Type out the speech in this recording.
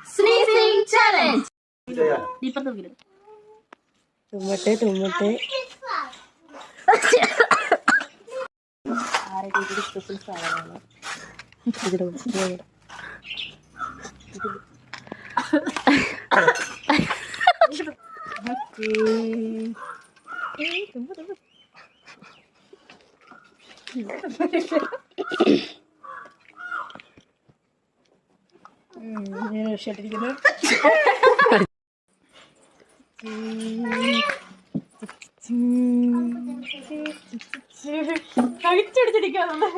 Sneezing challenge. തുമ്മട്ടെ തുമ്മട്ടെ. ആരുടെ ഇതിൽ special സാധനമാണ് ഞാൻ വിഷയത്തിരിക്കുന്നത്. കഴിച്ചടിച്ചിരിക്കാറുണ്ട്.